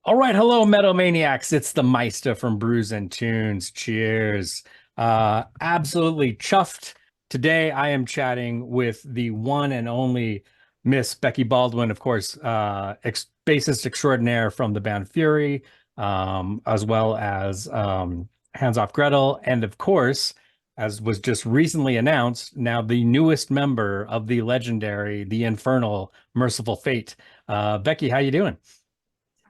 All right, hello, Metal Maniacs. It's the Meista from Brews and Tunes. Cheers. Absolutely chuffed. Today, I am chatting with the one and only Miss Becky Baldwin, of course, ex bassist extraordinaire from the band Fury, as well as Hands Off Gretel, and of course, as was just recently announced, now the newest member of the legendary, the infernal, Mercyful Fate. Becky, how you doing?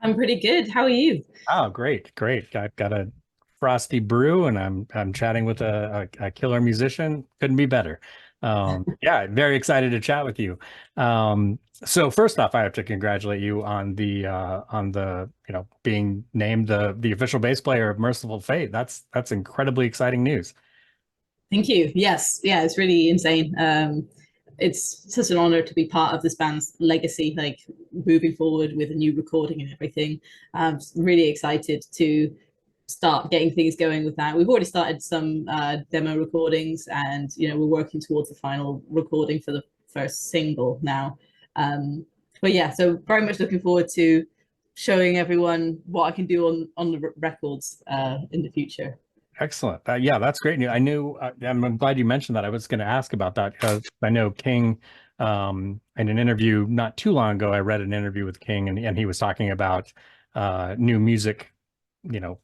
I'm pretty good. How are you? Oh, great, great. I've got a frosty brew and I'm chatting with a killer musician. Couldn't be better. Yeah, very excited to chat with you. So first off, I have to congratulate you on the being named the official bass player of Merciful Fate. That's incredibly exciting news. Thank you. Yes, yeah, it's really insane. It's such an honor to be part of this band's legacy, like moving forward with a new recording and everything. I'm really excited to start getting things going with that. We've already started some demo recordings, and we're working towards the final recording for the first single now. But yeah, so very much looking forward to showing everyone what I can do on the records in the future. Excellent. Yeah, that's great news. I'm glad you mentioned that. I was going to ask about that because I know King, in an interview not too long ago, I read an interview with King and he was talking about new music, you know,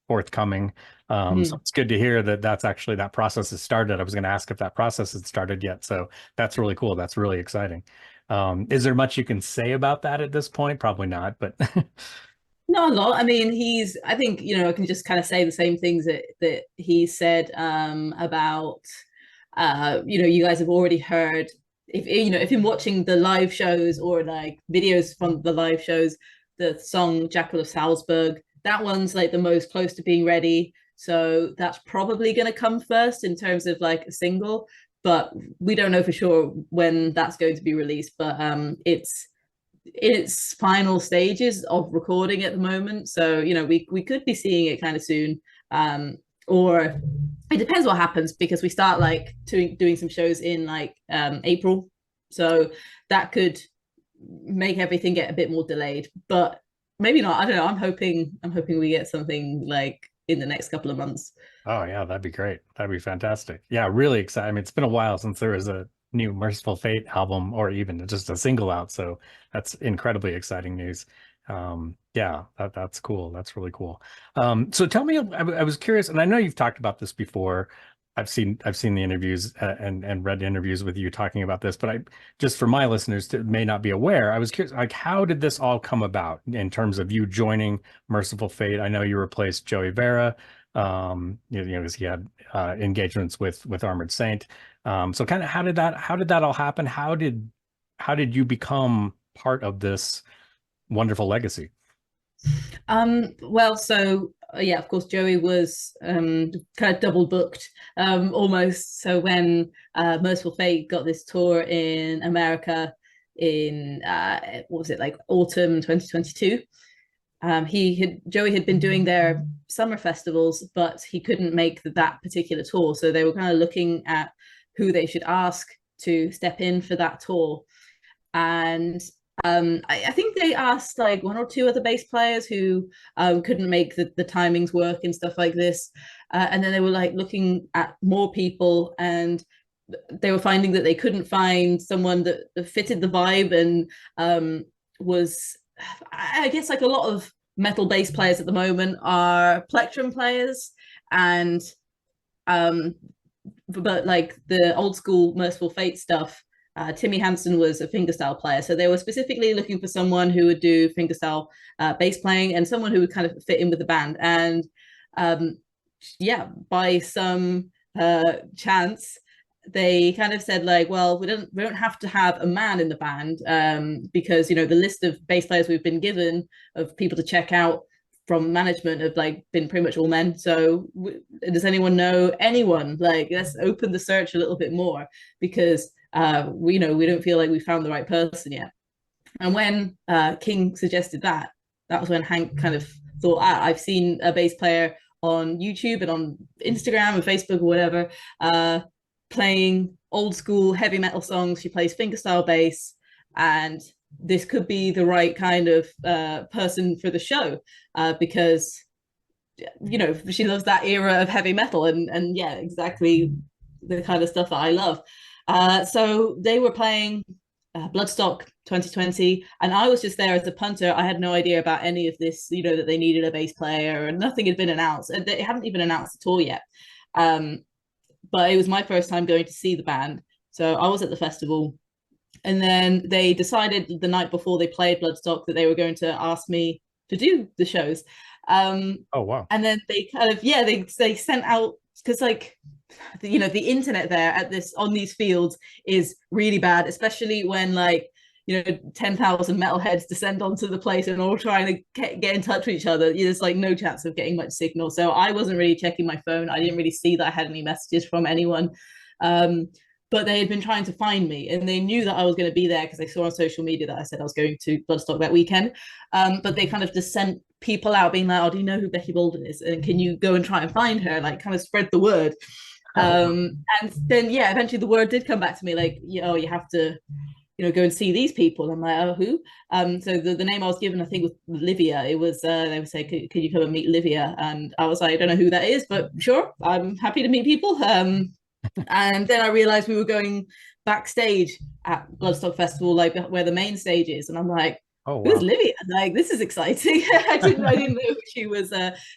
forthcoming. So Mhm. it's good to hear that that's actually that process has started. I was going to ask if that process had started yet. So that's really cool. That's really exciting. Is there much you can say about that at this point? Probably not, but Not a lot. I mean, I think, I can just kind of say the same things that he said about, you guys have already heard, if you're watching the live shows or like videos from the live shows, the song Jackal of Salzburg, that one's like the most close to being ready. So that's probably going to come first in terms of like a single, but we don't know for sure when that's going to be released. But it's its final stages of recording at the moment. So, we could be seeing it kind of soon. Or it depends what happens because we start like doing some shows in like April. So that could make everything get a bit more delayed. But maybe not. I don't know. I'm hoping we get something like in the next couple of months. oh yeah, that'd be great. That'd be fantastic. Yeah, really excited. I mean, it's been a while since there was a new Merciful Fate album or even just a single out, so that's incredibly exciting news. Yeah, that's cool. That's really cool. So tell me, I was curious, and I know you've talked about this before. I've seen the interviews and read interviews with you talking about this, but I just for my listeners that may not be aware, I was curious, like how did this all come about in terms of you joining Merciful Fate? I know you replaced Joey Vera because he had engagements with Armored Saint. So kind of how did that all happen? How did you become part of this wonderful legacy? Well, so yeah, of course, Joey was kind of double booked almost. So when Merciful Fate got this tour in America in what was it like autumn 2022, Joey had been doing their summer festivals, but he couldn't make that particular tour. So they were kind of looking at who they should ask to step in for that tour. And I think they asked like one or two other bass players who couldn't make the timings work and stuff like this. And then they were like looking at more people, and they were finding that they couldn't find someone that fitted the vibe and was, I guess, like a lot of metal bass players at the moment are plectrum players, and um, but like the old school Merciful Fate stuff, Timmy Hansen was a fingerstyle player, so they were specifically looking for someone who would do fingerstyle bass playing and someone who would kind of fit in with the band. And um, yeah, by some chance, they kind of said like, well, we don't have to have a man in the band because the list of bass players we've been given of people to check out from management have like been pretty much all men. So does anyone know anyone? Like, let's open the search a little bit more because we don't feel like we found the right person yet. And when King suggested that, that was when Hank kind of thought, I've seen a bass player on YouTube and on Instagram and Facebook or whatever, playing old school heavy metal songs. She plays fingerstyle bass, and this could be the right kind of person for the show, because she loves that era of heavy metal, and yeah, exactly the kind of stuff that I love. So they were playing Bloodstock 2020, and I was just there as a punter. I had no idea about any of this, that they needed a bass player, and nothing had been announced, and they hadn't even announced the tour yet. But it was my first time going to see the band, so I was at the festival. And then they decided the night before they played Bloodstock that they were going to ask me to do the shows. Oh, wow. And then they kind of, yeah, they sent out, because like, the internet there at this on these fields is really bad, especially when like 10,000 metalheads descend onto the place and all trying to get in touch with each other. There's like no chance of getting much signal, so I wasn't really checking my phone. I didn't really see that I had any messages from anyone. But they had been trying to find me, and they knew that I was going to be there because they saw on social media that I said I was going to Bloodstock that weekend. But they kind of just sent people out being like, oh, do you know who Becky Baldwin is, and can you go and try and find her, like kind of spread the word. And then yeah, eventually the word did come back to me, like, you have to go and see these people. I'm like, oh, who? So the name I was given, I think, was Livia. It was they would say, could you come and meet Livia? And I was like, I don't know who that is, but sure, I'm happy to meet people. And then I realized we were going backstage at Bloodstock Festival, like where the main stage is, and I'm like, Oh, who's wow. Livia? Like, this is exciting. I didn't know she was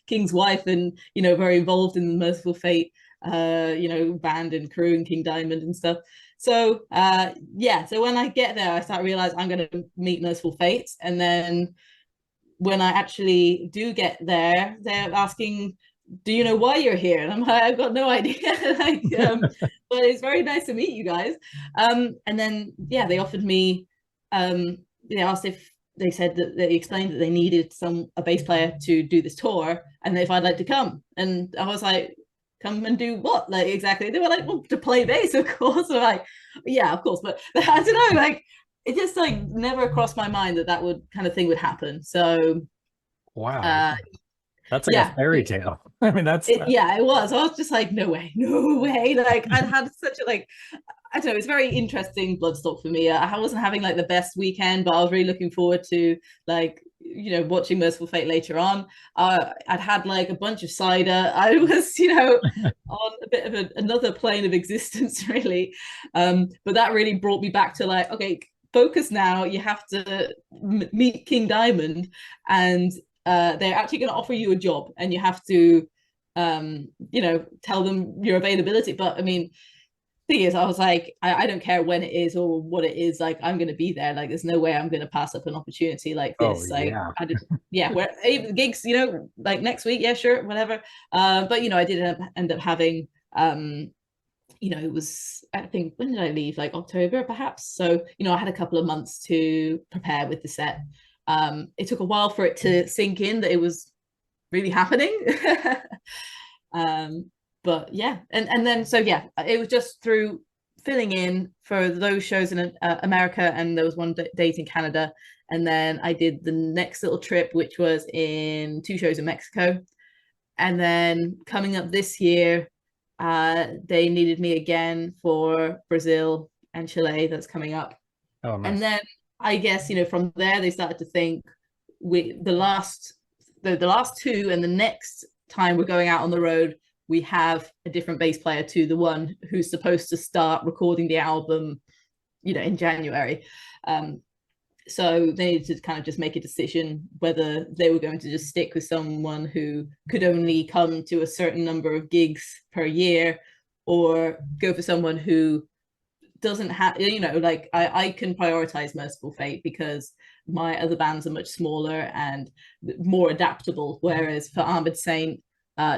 King's wife, and very involved in the Mercyful Fate band and crew and King Diamond and stuff. So yeah, so when I get there, I start to realize I'm going to meet Mercyful Fate. And then when I actually do get there, they're asking, do you know why you're here? And I'm like, I've got no idea. Like, but it's very nice to meet you guys. And then yeah, they offered me, they asked if they said that they explained that they needed a bass player to do this tour, and if I'd like to come. And I was like, come and do what? Like, exactly. They were like, well, to play bass, of course. I'm like, yeah, of course. But I don't know, like, it just like never crossed my mind that would kind of thing would happen. So Wow. uh That's like a yeah, fairy tale. I mean, that's yeah, it was. I was just like, no way, no way. Like, I'd had such a like, I don't know, it's very interesting Bloodstock for me. I wasn't having like the best weekend, but I was really looking forward to like watching Mercyful Fate later on. I'd had like a bunch of cider. I was on a bit of another plane of existence, really. But that really brought me back to like, okay, focus now. You have to meet King Diamond, and they're actually going to offer you a job, and you have to tell them your availability. But I mean, thing is, I was like, I don't care when it is or what it is, like, I'm going to be there. Like, there's no way I'm going to pass up an opportunity like oh, this. Like, yeah. I did, yeah, where even gigs, like next week, yeah, sure, whatever. But I did end up having, it was, I think, when did I leave? Like October, perhaps. So, I had a couple of months to prepare with the set. It took a while for it to sink in that it was really happening. But yeah, and then so yeah, it was just through filling in for those shows in America, and there was one date in Canada, and then I did the next little trip, which was in 2 shows in Mexico. And then coming up this year, they needed me again for Brazil and Chile. That's coming up. Oh, And nice. then I guess from there they started to think, the last two, and the next time we're going out on the road, we have a different bass player to the one who's supposed to start recording the album, in January. So they needed to kind of just make a decision whether they were going to just stick with someone who could only come to a certain number of gigs per year, or go for someone who doesn't have, like, I can prioritize Mercyful Fate because my other bands are much smaller and more adaptable, whereas for Armored Saint,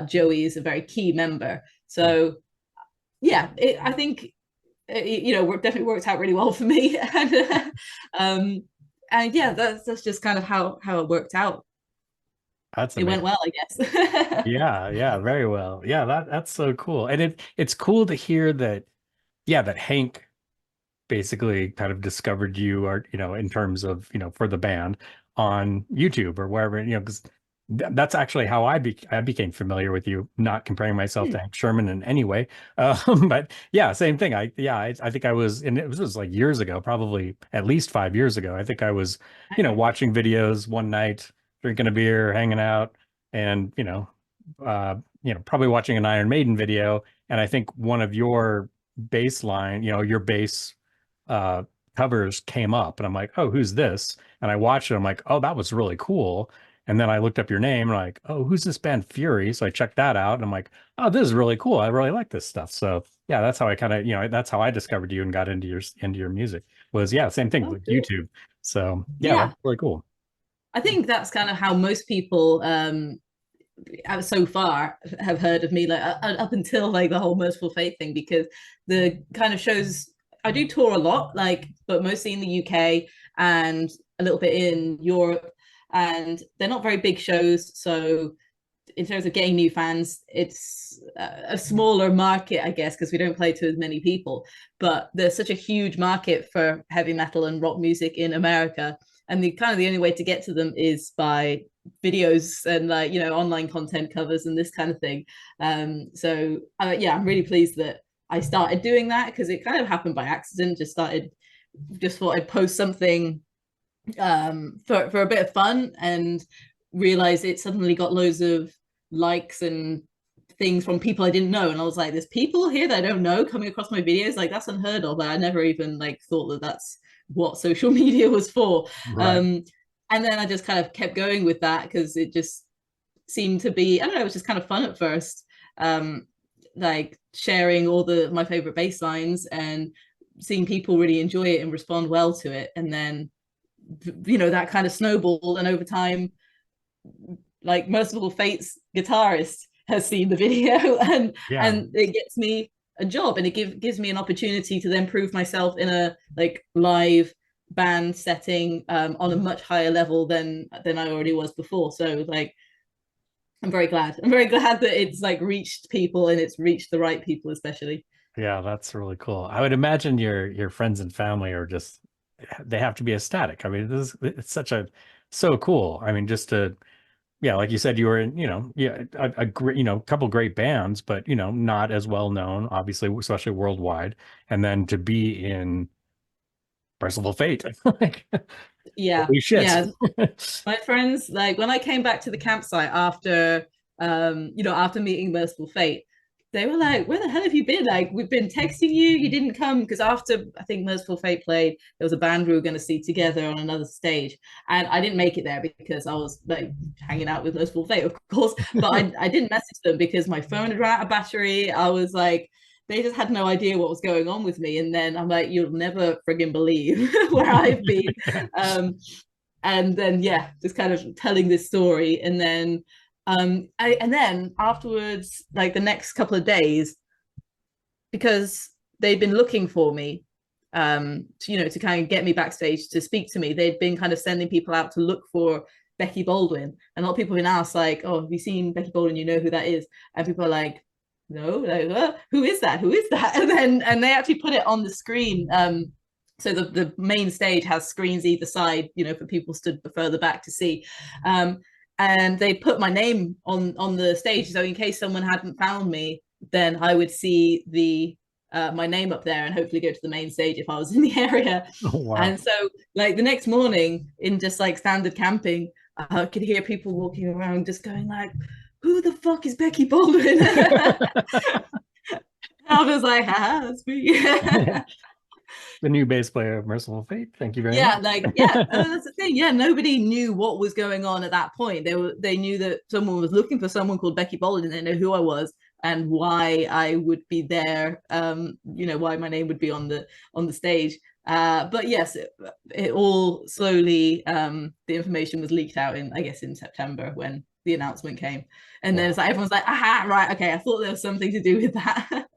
Joey is a very key member. So yeah, I think it definitely worked out really well for me. And yeah, that's just kind of how it worked out. That's It went amazing. well, I guess. Yeah, yeah, very well. Yeah, that's so cool. And it's cool to hear that, yeah, that Hank basically kind of discovered you, or in terms of for the band on YouTube or wherever, because That's actually how I became familiar with you, not comparing myself Hmm. to Hank Sherman in any way. But yeah, same thing. I think I was, and it was like years ago, probably at least 5 years ago. I think I was, Okay. watching videos one night, drinking a beer, hanging out, and probably watching an Iron Maiden video. And I think one of your bass line, your bass uh covers came up, and I'm like, oh, who's this? And I watched it. I'm like, oh, that was really cool. And then I looked up your name and like, oh, who's this band Fury? So I checked that out and I'm like, oh, this is really cool. I really like this stuff. So yeah, that's how I kind of, that's how I discovered you and got into your music was, yeah, same thing Oh, with cool. YouTube. So yeah, that's Yeah, really cool. I think that's kind of how most people so far have heard of me, like up until like the whole Merciful Fate thing, because the kind of shows I do tour a lot, like, but mostly in the UK and a little bit in Europe, and they're not very big shows. So in terms of getting new fans, it's a smaller market, I guess, because we don't play to as many people. But there's such a huge market for heavy metal and rock music in America, and the only way to get to them is by videos and like online content covers and this kind of thing. Yeah, I'm really pleased that I started doing that because it kind of happened by accident. Just thought I'd post something for a bit of fun and realized it suddenly got loads of likes and things from people I didn't know. And I was like, there's people here that I don't know coming across my videos. Like, that's unheard of. But I never even like thought that that's what social media was for. Right. Um, and then I just kind of kept going with that because it just seemed to be, I don't know, it was just kind of fun at first. Like sharing all the my favorite bass lines and seeing people really enjoy it and respond well to it. And then that kind of snowballed, and over time, like Merciful Fate's guitarist has seen the video, and Yeah. and it gets me a job, and it gives me an opportunity to then prove myself in a like live band setting on a much higher level than I already was before. So like I'm very glad that it's like reached people, and it's reached the right people especially. Yeah, that's really cool. I would imagine your friends and family are just they have to be ecstatic. I mean, it's so cool. I mean, just to yeah, like you said, you were in, yeah, a great, couple great bands, but not as well known, obviously, especially worldwide. And then to be in Mercyful Fate, like, Yeah, holy shit. yeah. My friends, like when I came back to the campsite after after meeting Merciful Fate, they were like, where the hell have you been? Like, we've been texting you didn't come. Because after I think Merciful Fate played, there was a band we were going to see together on another stage, and I didn't make it there because I was like hanging out with Merciful Fate, of course. But I didn't message them because my phone had run out of battery. I was like, they just had no idea what was going on with me. And then I'm like, you'll never friggin' believe where I've been. um and then yeah, just kind of telling this story. And then and then afterwards, like the next couple of days, because they'd been looking for me, to kind of get me backstage to speak to me, they'd been kind of sending people out to look for Becky Baldwin. And a lot of people have been asked like, oh, have you seen Becky Baldwin? You know who that is? And people are like, no, like, who is that? Who is that? And they actually put it on the screen. So the main stage has screens either side, for people stood further back to see. And they put my name on the stage, so in case someone hadn't found me, then I would see the my name up there and hopefully go to the main stage if I was in the area. Oh, wow. And so, like the next morning, in just like standard camping, I could hear people walking around just going like, "Who the fuck is Becky Baldwin?" I was like, "Haha, that's me." The new bass player of Merciful Fate. Thank you very much. Yeah, like yeah, that's the thing. Yeah, nobody knew what was going on at that point. They knew that someone was looking for someone called Becky Baldwin. They know who I was and why I would be there. Why my name would be on the stage. But yes, it all slowly the information was leaked out in, I guess, in September when the announcement came. And then Wow. it's like everyone's like, aha, right, okay, I thought there was something to do with that.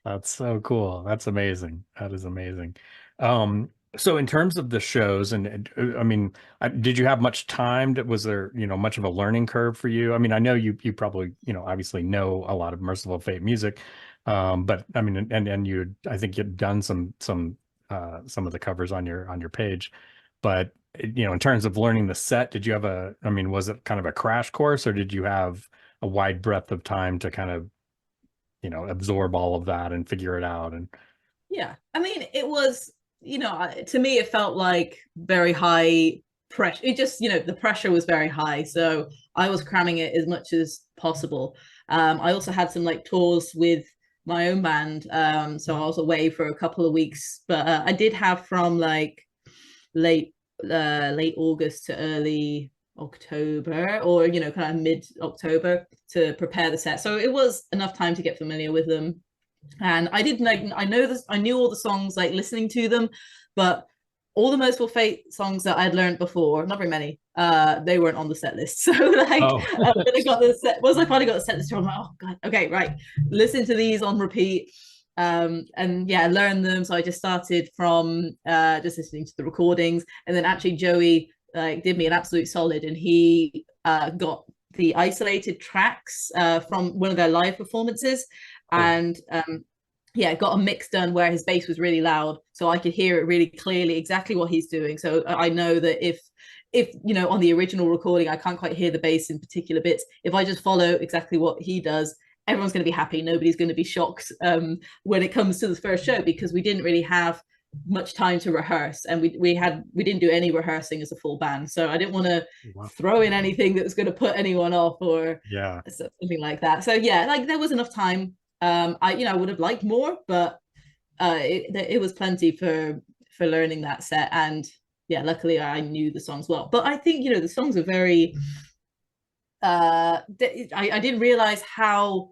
That's so cool. That's amazing. That is amazing. So in terms of the shows, I mean, did you have much time? Was there, much of a learning curve for you? I mean, I know you probably, obviously know a lot of Merciful Fate music, but I mean, and I think you'd done some of the covers on your page, but in terms of learning the set, did you have I mean, was it kind of a crash course, or did you have a wide breadth of time to kind of, absorb all of that and figure it out? And Yeah, I mean, it was, to me, it felt like very high pressure. It just, the pressure was very high. So I was cramming it as much as possible. I also had some like tours with my own band. So I was away for a couple of weeks, but I did have from like late late August to early October, or kind of mid October, to prepare the set. So it was enough time to get familiar with them. And I didn't like, I know this, I knew all the songs like listening to them, but all the Mercyful Fate songs that I'd learned before, not very many, they weren't on the set list. So like oh, when I got the set, once I finally got the set list, I'm like, oh god, okay, right, listen to these on repeat. And yeah, learn them. So I just started from just listening to the recordings, and then actually Joey like did me an absolute solid, and he got the isolated tracks from one of their live performances, cool. and yeah, got a mix done where his bass was really loud, so I could hear it really clearly exactly what he's doing. So I know that if on the original recording I can't quite hear the bass in particular bits, if I just follow exactly what he does, everyone's going to be happy. Nobody's going to be shocked when it comes to the first show, because we didn't really have much time to rehearse, and we didn't do any rehearsing as a full band. So I didn't want to Wow. throw in anything that was going to put anyone off, or Yeah. something like that. So yeah, like there was enough time. I would have liked more, but it was plenty for learning that set. And yeah, luckily I knew the songs well. But I think the songs are very I didn't realize how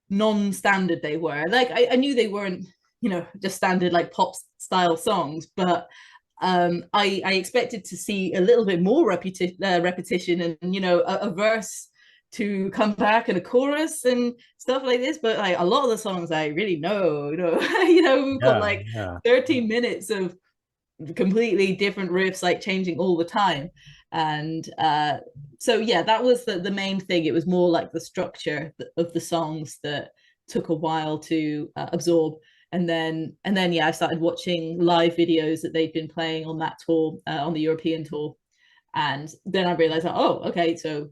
non-standard they were. Like I knew they weren't just standard like pop style songs, but I expected to see a little bit more repetition, and a verse to come back, and a chorus and stuff like this. But like a lot of the songs I really we've got Yeah. like Yeah. 13 minutes of completely different riffs, like changing all the time. And so yeah, that was the main thing. It was more like the structure of the songs that took a while to absorb. And then yeah, I started watching live videos that they'd been playing on that tour, on the European tour. And then I realized that, oh, okay, so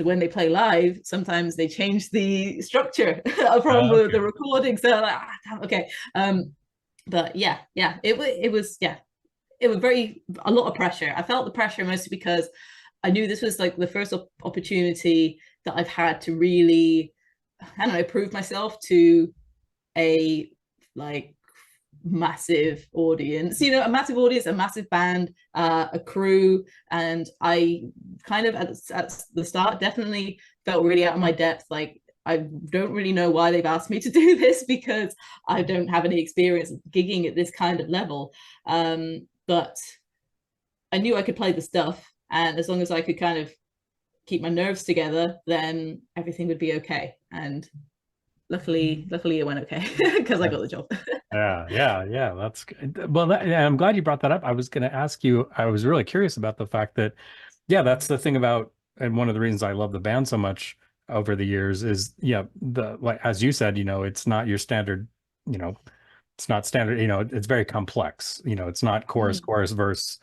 when they play live, sometimes they change the structure from the Okay. recording. So like, okay. But yeah, it was yeah, it was a lot of pressure. I felt the pressure mostly because I knew this was like the first opportunity that I've had to really, I don't know, prove myself to a like massive audience, a massive audience, a massive band, a crew. And I kind of at the start definitely felt really out of my depth. Like I don't really know why they've asked me to do this, because I don't have any experience gigging at this kind of level. But I knew I could play the stuff, and as long as I could kind of keep my nerves together, then everything would be okay. And luckily it went okay because I got the job. Yeah, yeah, yeah. That's good. Well, yeah, I'm glad you brought that up. I was going to ask you, I was really curious about the fact that, yeah, that's the thing about, and one of the reasons I love the band so much over the years is, yeah, like, as you said, it's not your standard, you know, it's not standard, it's very complex. It's not chorus, Mm. chorus, verse,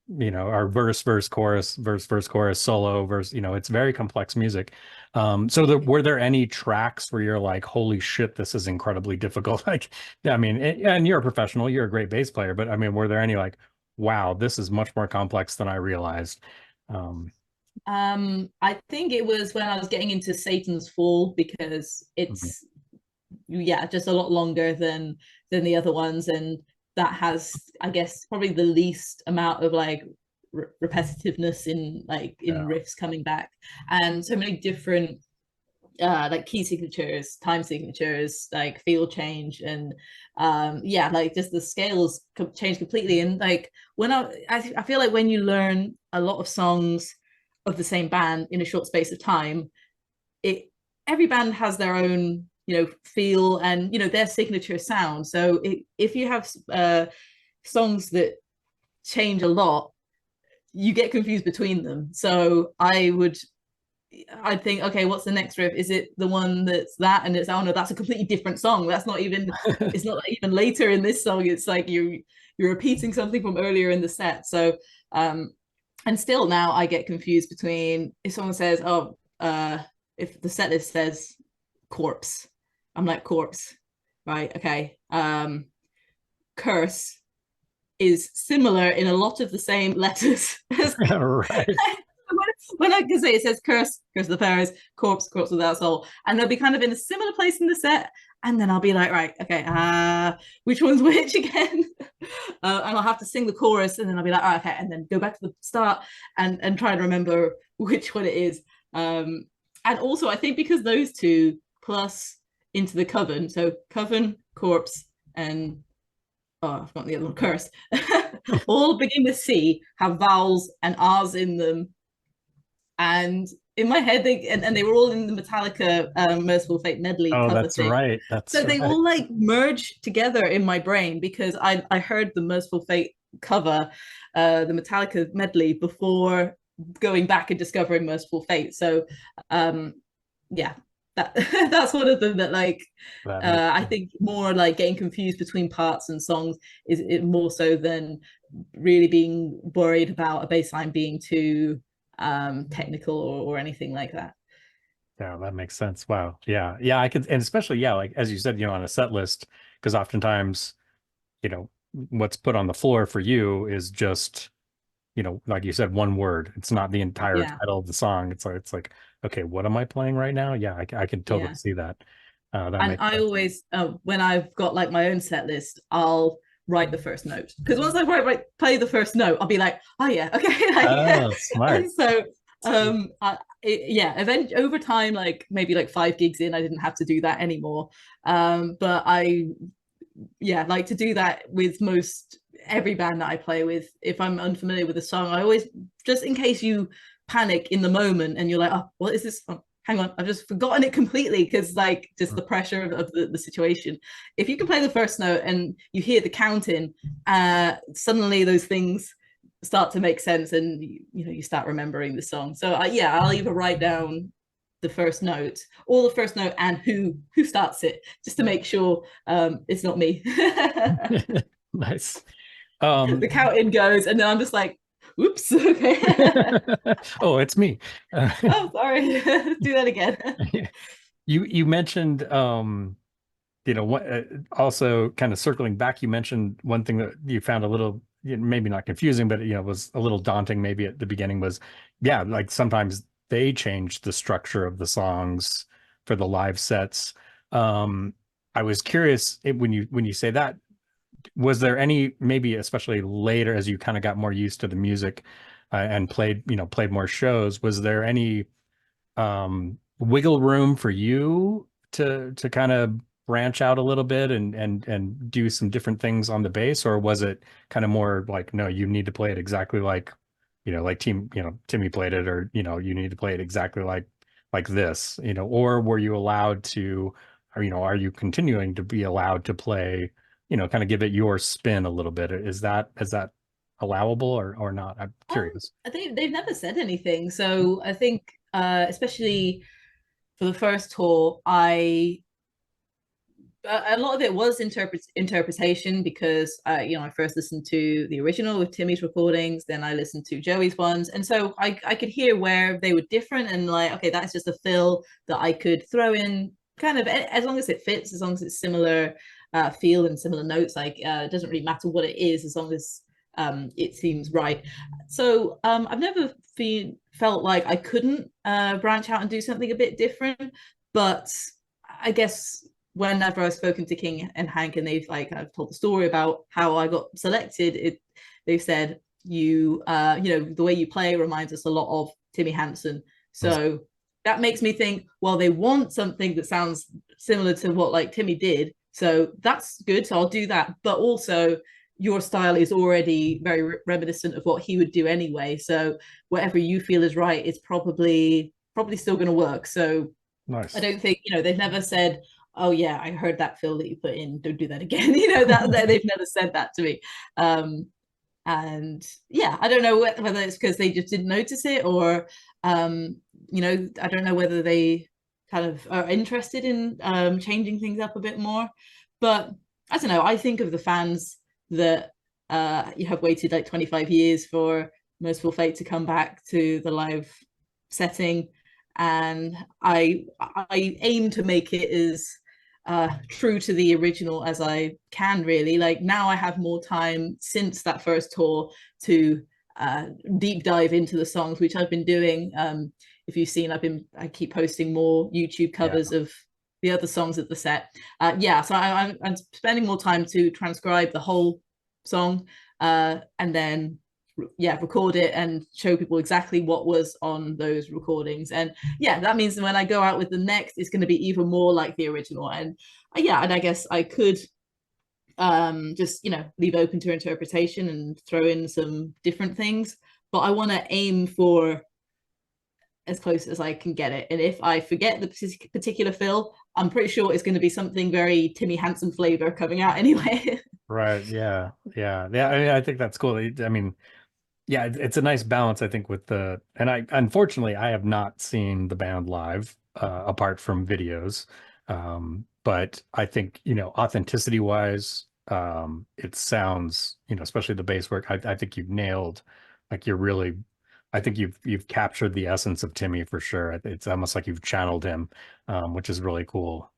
or verse, verse, chorus, verse, verse, chorus, solo, verse, it's very complex music. So were there any tracks where you're like, holy shit, this is incredibly difficult? Like, I mean, and you're a professional, you're a great bass player, but I mean, were there any like, wow, this is much more complex than I realized? Um, I think it was when I was getting into Satan's Fall, because mhm. it's yeah, just a lot longer than the other ones, and that has, I guess, probably the least amount of like repetitiveness in Yeah, riffs coming back, and so many different like key signatures, time signatures, like field change, and yeah, like just the scales change completely. And like when I feel like when you learn a lot of songs of the same band in a short space of time, it every band has their own feel, and their signature sound. So if you have songs that change a lot, you get confused between them. So I would I'd think, okay, what's the next riff? Is it the one that's that? And it's, oh no, that's a completely different song. That's not even, it's not even later in this song. It's like you're repeating something from earlier in the set. So and still now I get confused between if someone says, oh, if the set list says corpse, I'm like, corpse, right? Okay. Curse is similar in a lot of the same letters as Right. when I can say it says curse, curse of the fairies, corpse, corpse without soul, and they'll be kind of in a similar place in the set, and then I'll be like, right, okay, which one's which again? And I'll have to sing the chorus, and then I'll be like, oh, okay, and then go back to the start and try and remember which one it is. And also, I think because those two plus Into the Coven, so Coven, corpse, and oh, I've forgotten the other one, curse, all begin with C, have vowels and R's in them, and in my head and they were all in the Metallica Mercyful Fate medley Oh, cover that's thing, right. so That's they right. all like merge together in my brain because I heard the Mercyful Fate cover, the Metallica medley, before going back and discovering Mercyful Fate. So yeah, that that's one of them that like That makes I think more like getting confused between parts and songs is it more so than really being worried about a bass line being too technical or anything like that. Yeah, that makes sense. Wow. Yeah. Yeah, I could, and especially, yeah, like as you said, on a set list, because oftentimes, what's put on the floor for you is just, like you said, one word. It's not the entire Yeah, title of the song. It's like, okay, what am I playing right now? Yeah, I can totally yeah. see that. That And makes I sense. always, when I've got like my own set list, I'll write the first note because once I play the first note, I'll be like, oh yeah, okay, like, Oh, smart. and so yeah, eventually over time, like maybe like 5 gigs in, I didn't have to do that anymore. But I yeah like to do that with most every band that I play with. If I'm unfamiliar with a song, I always, just in case you panic in the moment and you're like, oh, what is this? Oh, hang on, I've just forgotten it completely because like just the pressure of the situation. If you can play the first note and you hear the counting, suddenly those things start to make sense and you start remembering the song. So yeah, I'll either write down the first note or the first note and who starts it just to make sure it's not me. Nice. The Um, count in goes and then I'm just like, oops, okay. oh, it's me. Oh, sorry. Do that again. You mentioned what also kind of circling back, you mentioned one thing that you found a little, maybe not confusing, but was a little daunting maybe at the beginning was, yeah, like sometimes they changed the structure of the songs for the live sets. I was curious when you say that, was there any, maybe especially later as you kind of got more used to the music and played more shows, was there any wiggle room for you to kind of branch out a little bit and do some different things on the bass, or was it kind of more like, no, you need to play it exactly like, like Timmy played it, or you need to play it exactly like this, or were you allowed to, or are you continuing to be allowed to play, kind of give it your spin a little bit? Is that allowable or not? I'm curious. They've never said anything, so I think especially for the first tour, I a lot of it was interpretation because I first listened to the original with Timmy's recordings, then I listened to Joey's ones, and so I could hear where they were different and like, okay, that's just a fill that I could throw in kind of as long as it fits, as long as it's similar feel and similar notes. Like it doesn't really matter what it is as long as it seems right. So I've never felt like I couldn't branch out and do something a bit different, but I guess whenever I've spoken to King and Hank and they've like I've told the story about how I got selected, they've said the way you play reminds us a lot of Timmy Hansen. So that makes me think, well, they want something that sounds similar to what like Timmy did. So that's good. So I'll do that. But also your style is already very reminiscent of what he would do anyway. So whatever you feel is right is probably still going to work. So I Nice. don't think, they've never said, oh yeah, I heard that fill that you put in, don't do that again. That they've never said that to me. And yeah, I don't know whether it's because they just didn't notice it, or I don't know whether they kind of are interested in changing things up a bit more. But I don't know, I think of the fans that you have waited like 25 years for Mercyful Fate to come back to the live setting, and I aim to make it as true to the original as I can, really. Like, now I have more time since that first tour to deep dive into the songs, which I've been doing. If you've seen, I keep posting more YouTube Yeah. covers of the other songs at the set. Yeah, so I'm spending more time to transcribe the whole song, and then record it and show people exactly what was on those recordings. And yeah, that means when I go out with the next, it's going to be even more like the original. And and I guess I could just leave open to interpretation and throw in some different things, but I want to aim for as close as I can get it. And if I forget the particular fill, I'm pretty sure it's going to be something very Timmy Hansen flavor coming out anyway. Right. Yeah. Yeah. Yeah. I mean, I think that's cool. I mean, yeah, it's a nice balance, I think, with and I unfortunately I have not seen the band live apart from videos. But I think, authenticity wise, it sounds, especially the bass work, I think you've nailed, like you're really, I think you've captured the essence of Timmy for sure. It's almost like you've channeled him, which is really cool.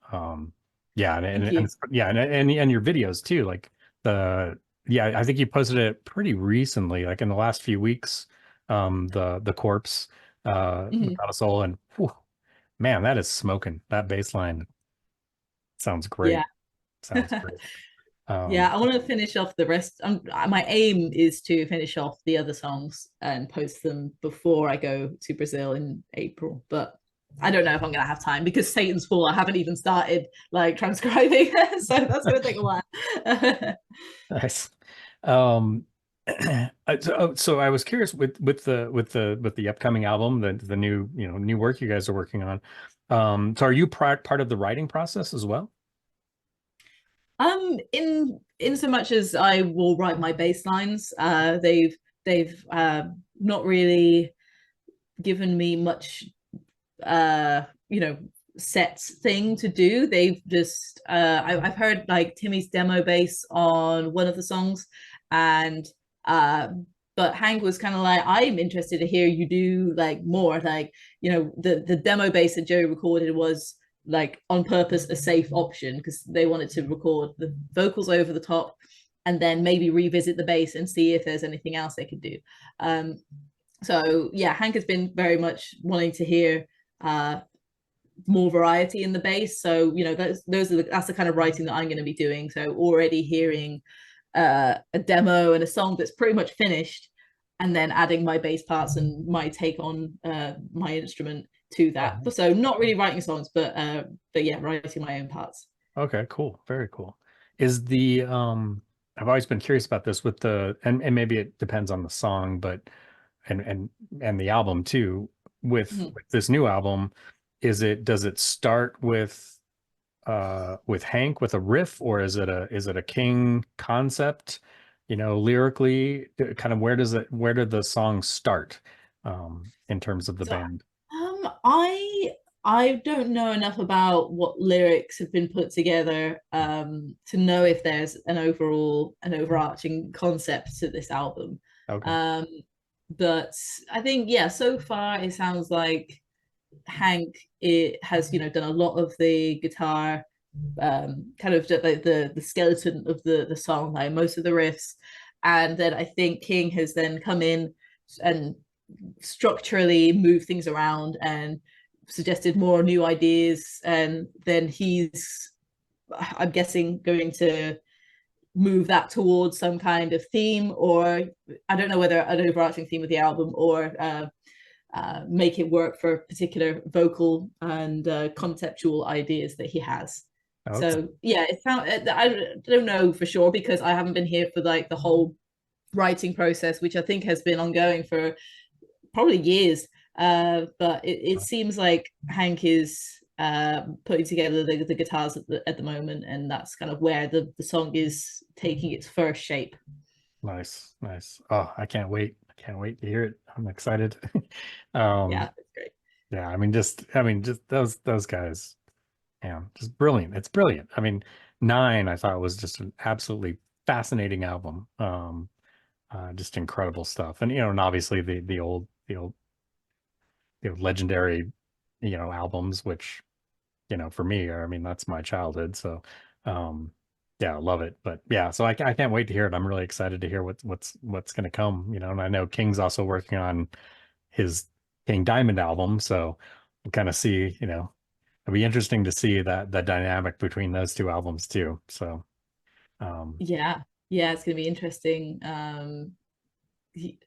Yeah, Thank you. yeah, and your videos too, like the yeah, I think you posted it pretty recently, like in the last few weeks. The corpse, Mhm. without a soul, and whew, man, that is smoking. That bass line sounds Yeah. great. Sounds great. Yeah, I want to finish off the rest. My aim is to finish off the other songs and post them before I go to Brazil in April. But I don't know if I'm going to have time because Satan's Fall, I haven't even started like transcribing, so that's going to take a while. Nice. Um, so I was curious with the upcoming album, the new new work you guys are working on. So are you part of the writing process as well? In so much as I will write my bass lines, they've not really given me much uh you know set thing to do. They've just I've heard like Timmy's demo bass on one of the songs, and uh but Hank was kind of like, I'm interested to hear you do like more, like the demo bass that Joe recorded was like on purpose a safe option because they wanted to record the vocals over the top and then maybe revisit the bass and see if there's anything else they could do. So yeah, Hank has been very much wanting to hear uh, more variety in the bass. So that's the kind of writing that I'm going to be doing. So already hearing a demo and a song that's pretty much finished, and then adding my bass parts and my take on my instrument to that. Oh, So not really writing songs, but yeah, writing my own parts. okay, cool. Very cool. Is I've always been curious about this with and maybe it depends on the song, but and and and the album too. Mhm. With this new album, does it start with Hank with a riff, or is it a King concept, lyrically? Kind of where did the song start in terms of the So band? I don't know enough about what lyrics have been put together to know if there's an overarching concept to this album. Okay. Um, but I think yeah, so far it sounds like Hank it has done a lot of the guitar, kind of like the skeleton of the song, like most of the riffs, and then I think King has then come in and structurally moved things around and suggested more new ideas, and then he's, I'm guessing, going to move that towards some kind of theme, or I don't know whether an overarching theme of the album, or make it work for particular vocal and conceptual ideas that he has. Okay. So yeah, I don't know for sure because I haven't been here for like the whole writing process, which I think has been ongoing for probably years. But it seems like Hank is putting together the guitars at the moment, and that's kind of where the song is taking its first shape. Nice, nice. Oh, I can't wait. I can't wait to hear it. I'm excited. Yeah, Um, it's great. yeah, I mean, just those guys, yeah, just brilliant. It's brilliant. I mean, Nine, I thought was just an absolutely fascinating album. Just incredible stuff. And and obviously the old legendary, albums, which for me, I mean, that's my childhood. So, um, yeah, I love it. But yeah, so I can't wait to hear it. I'm really excited to hear what's going to come. And I know King's also working on his King Diamond album, so we'll kind of see. It'll be interesting to see that the dynamic between those two albums too. So, um, Yeah, yeah, it's gonna be interesting.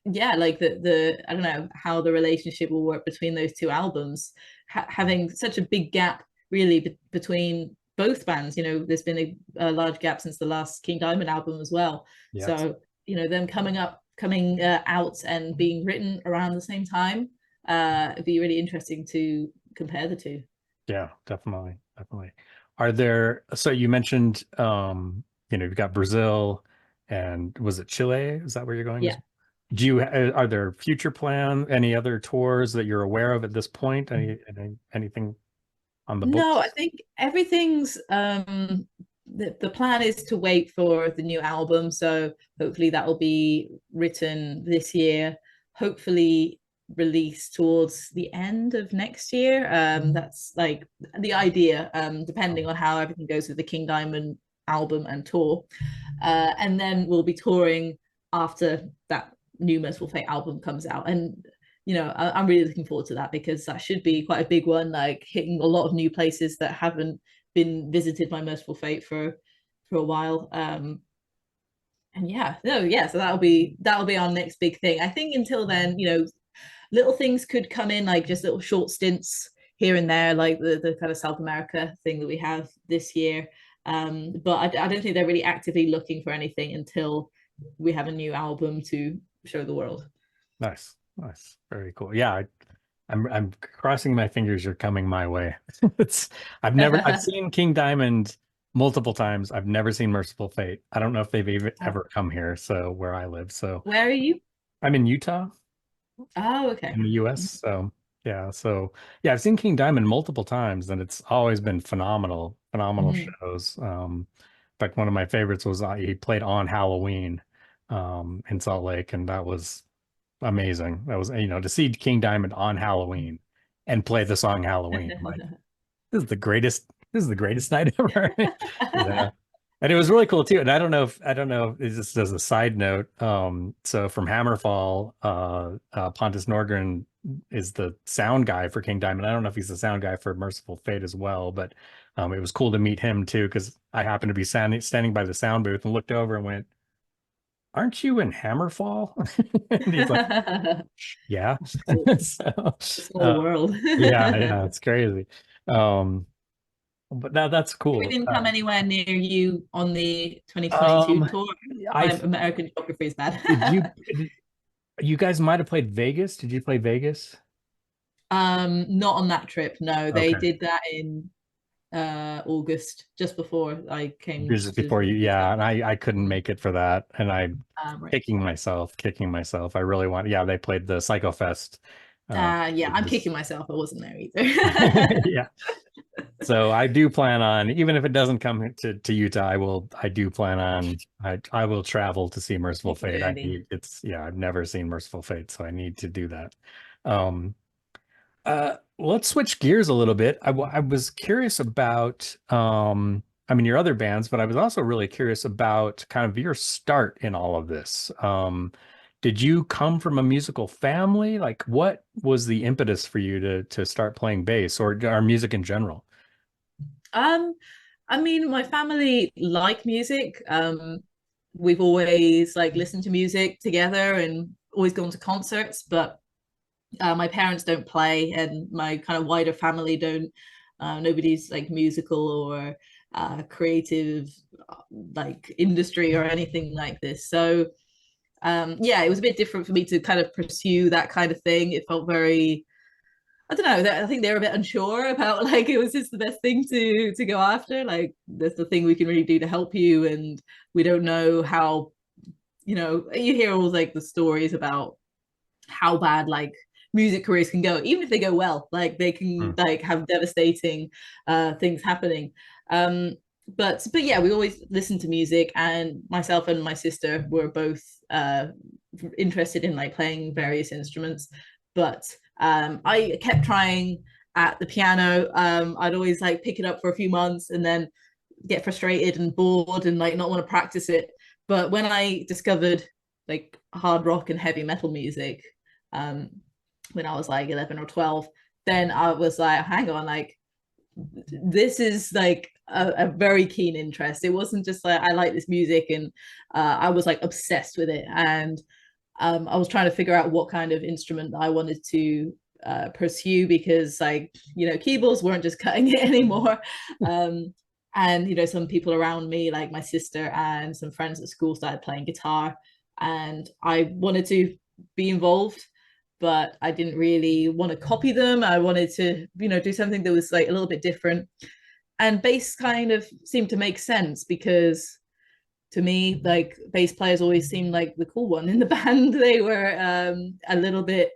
Yeah, like the I don't know how the relationship will work between those two albums, having such a big gap really between both bands. There's been a large gap since the last King Diamond album as well. yes, So them coming out and being written around the same time, it'd be really interesting to compare the two. yeah, definitely, definitely. So you mentioned, you've got Brazil, and was it Chile? Is that where you're going? Yeah. Are there future any other tours that you're aware of at this point? Anything on the No, I books? think everything's the plan is to wait for the new album. So hopefully that will be written this year, hopefully released towards the end of next year. That's like the idea, depending on how everything goes with the King Diamond album and tour. And then we'll be touring after that new Merciful Fate album comes out. And I'm really looking forward to that because that should be quite a big one, like hitting a lot of new places that haven't been visited by Merciful Fate for a while. And yeah, no, yeah, so that'll be our next big thing. I think until then, little things could come in, like just little short stints here and there, like the kind of South America thing that we have this year. But I don't think they're really actively looking for anything until we have a new album to show the world. Nice, nice, very cool. Yeah, I'm crossing my fingers you're coming my way. It's I've seen King Diamond multiple times. I've never seen Merciful Fate. I don't know if they've even ever come here, so where I live. So Where are you? I'm in Utah, Oh, okay. in the US. So yeah, I've seen King Diamond multiple times, and it's always been phenomenal, phenomenal Mhm. shows. In fact, one of my favorites was he played on Halloween, in Salt Lake, and that was amazing. That was, to see King Diamond on Halloween and play the song Halloween. I'm like, this is the greatest night ever. Yeah. And it was really cool too. And I don't know if it's just as a side note. So from Hammerfall, Pontus Norgren is the sound guy for King Diamond. I don't know if he's the sound guy for Merciful Fate as well, but it was cool to meet him too, because I happened to be standing by the sound booth and looked over and went, "Aren't you in Hammerfall?" And he's like, "Yeah." So, A small uh, world. yeah, yeah, it's crazy. Um, but that's We cool. didn't come anywhere near you on the 2022 Um, tour. I My American geography is bad. did you guys might have played Vegas? Did you play Vegas? Not on that trip. No, they Okay. did that in August, just before I came Just to before you, visit. yeah, and I couldn't Mhm. make it for that, and I'm Right. kicking myself. I really want, yeah, they played the Psycho Fest. Yeah, It I'm kicking was, myself. I wasn't there either. yeah. So I do plan on, even if it doesn't come to Utah, I do plan on, I will travel to see Merciful Make a Fate. journey. Yeah, I've never seen Merciful Fate, so I need to do that. Um, let's switch gears a little bit. I was curious about, I mean, your other bands, but I was also really curious about kind of your start in all of this. Did you come from a musical family? Like, what was the impetus for you to start playing bass or music in general? Um, I mean, my family like music. We've always like listened to music together and always gone to concerts, but my parents don't play, and my kind of wider family don't. Nobody's like musical or creative, like industry or anything like this. So yeah, it was a bit different for me to kind of pursue that kind of thing. It felt very, I don't know. I think they were a bit unsure about like it was just the best thing to go after. Like that's the thing we can really do to help you, and we don't know how you know, you hear all like the stories about how bad like music careers can go, even if they go well, like they can Mm. like have devastating things happening. But yeah, we always listened to music, and myself and my sister were both interested in like playing various instruments. But I kept trying at the piano. I'd always like pick it up for a few months and then get frustrated and bored and like not want to practice it. But when I discovered like hard rock and heavy metal music, um, when I was like 11 or 12, then I was like, hang on, like this is like a very keen interest. It wasn't just like I like this music, and I was like obsessed with it. And I was trying to figure out what kind of instrument I wanted to pursue, because like, you know, keyboards weren't just cutting it anymore. um, and you know, some people around me, like my sister and some friends at school, started playing guitar, and I wanted to be involved, but I didn't really want to copy them. I wanted to, you know, do something that was like a little bit different. And bass kind of seemed to make sense, because to me, like bass players always seemed like the cool one in the band. They were a little bit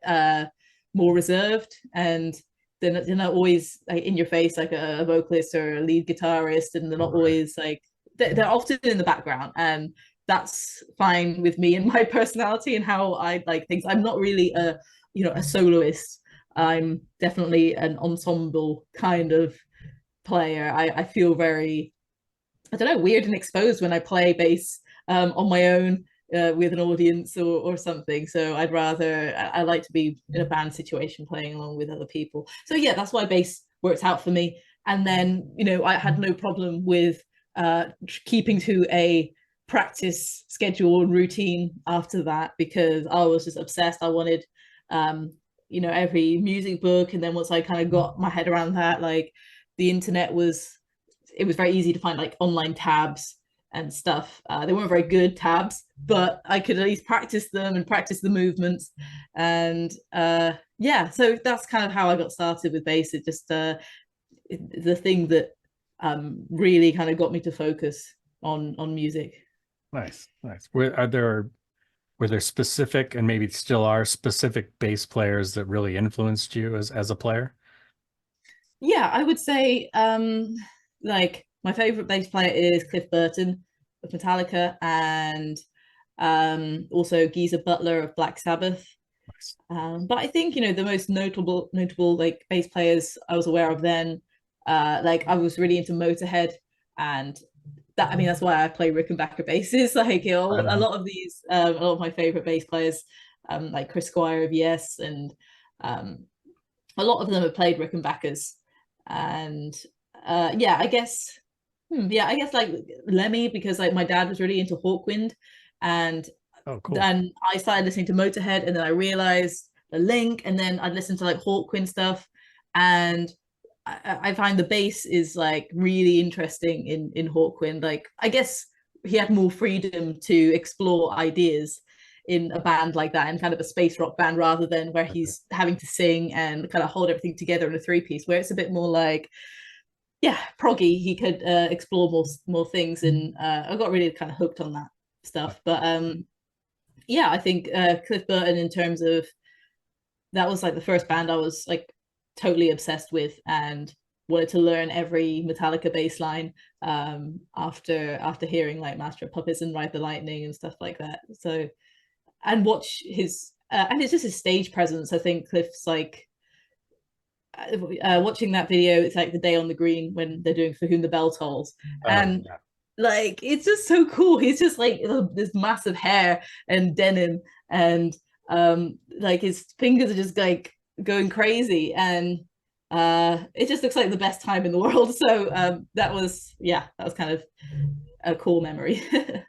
more reserved, and they're not always like in your face like a vocalist or a lead guitarist, and they're not Right. always like they're often in the background, and that's fine with me and my personality and how I like things. I'm not really a, you know, a soloist. I'm definitely an ensemble kind of player. I feel very, I don't know, weird and exposed when I play bass on my own with an audience or something. So I'd rather, I like to be in a band situation playing along with other people. So yeah, that's why bass works out for me. And then, you know, I had no problem with keeping to a practice schedule and routine after that, because I was just obsessed. I wanted, um, you know, every music book. And then once I kind of got my head around that, like the internet was, it was very easy to find like online tabs and stuff. They weren't very good tabs, but I could at least practice them and practice the movements. And yeah, so that's kind of how I got started with bass. It just the thing that really kind of got me to focus on music. Nice, nice. Were there specific, and maybe still are specific bass players that really influenced you as a player? Yeah, I would say like my favorite bass player is Cliff Burton of Metallica, and also Geezer Butler of Black Sabbath. Nice. But I think, you know, the most notable like bass players I was aware of then, like I was really into Motorhead, and that, I mean, that's why I play Rickenbacker basses. Like, you know, Right a on. lot of these, a lot of my favorite bass players, like Chris Squire of Yes, and um, a lot of them have played Rickenbackers. And yeah, I guess, yeah, I guess like Lemmy, because like my dad was really into Hawkwind, and Oh, cool. then I started listening to Motorhead, and then I realized the link, and then I'd listen to like Hawkwind stuff, and I find the bass is like really interesting in Hawkwind. Like I guess he had more freedom to explore ideas in a band like that, and kind of a space rock band, rather than where Right. he's having to sing and kind of hold everything together in a three piece, where it's a bit more like, yeah, proggy. He could explore more things, and I got really kind of hooked on that stuff. But yeah, I think Cliff Burton, in terms of, that was like the first band I was like totally obsessed with, and wanted to learn every Metallica bass line after hearing like Master of Puppets and Ride the Lightning and stuff like that. So, and watch his and it's just his stage presence. I think Cliff's like watching that video. It's like the day on the green when they're doing For Whom the Bell Tolls, Oh, and yeah. like it's just so cool. He's just like this massive hair and denim, and like his fingers are just like going crazy, and it just looks like the best time in the world. So that was, yeah, that was kind of a cool memory.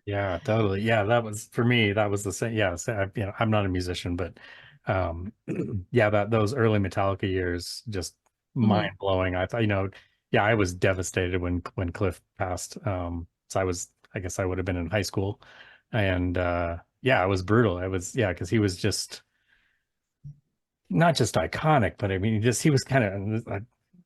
Yeah, totally. Yeah, that was for me. That was the same. Yeah, so you know, I'm not a musician, but um, yeah, that those early Metallica years just Mhm. mind blowing. I thought, you know, yeah, I was devastated when Cliff passed. So I guess I would have been in high school, and yeah, it was brutal. It was, yeah, because he was just not just iconic, but I mean, he was kind of, I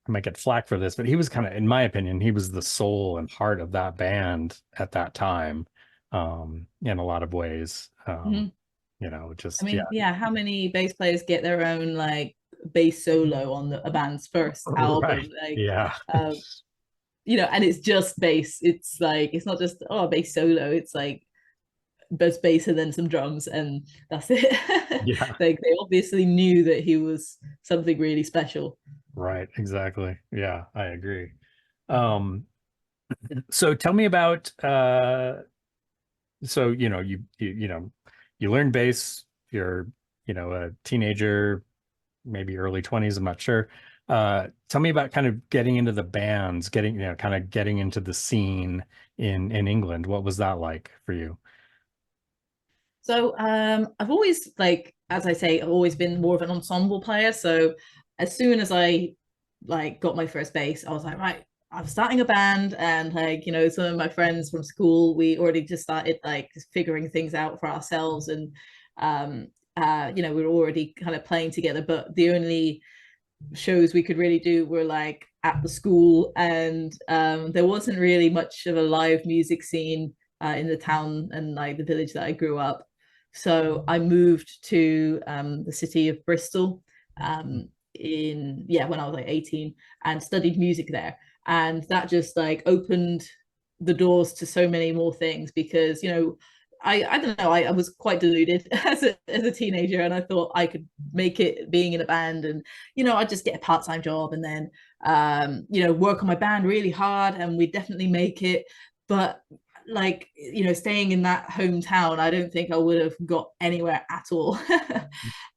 might get flack for this, but he was kind of, in my opinion, he was the soul and heart of that band at that time. in a lot of ways. Mhm. You know, I just yeah. mean, yeah, how many bass players get their own like bass solo on a band's first Right. album? Like, Yeah. um, and it's just bass. It's like it's not just a bass solo. It's like both bass and then some drums, and that's it. Yeah. Like they obviously knew that he was something really special. Right. Exactly. Yeah, I agree. Um, so tell me about so you learn bass, you're a teenager, maybe early 20s, I'm not sure. Tell me about kind of getting into the bands, kind of getting into the scene in England. What was that like for you? So I've always like, as I say, I've always been more of an ensemble player. So as soon as I like got my first bass, I was like, right, I'm starting a band, and like some of my friends from school, we already just started like just figuring things out for ourselves, and we were already kind of playing together. But the only shows we could really do were like at the school, and there wasn't really much of a live music scene in the town and like the village that I grew up. So I moved to the city of Bristol in when I was like 18, and studied music there, and that just like opened the doors to so many more things because I don't know, I was quite deluded as a teenager, and I thought I could make it being in a band, and I'd just get a part-time job and then work on my band really hard, and we'd definitely make it. But like staying in that hometown, I don't think I would have got anywhere at all.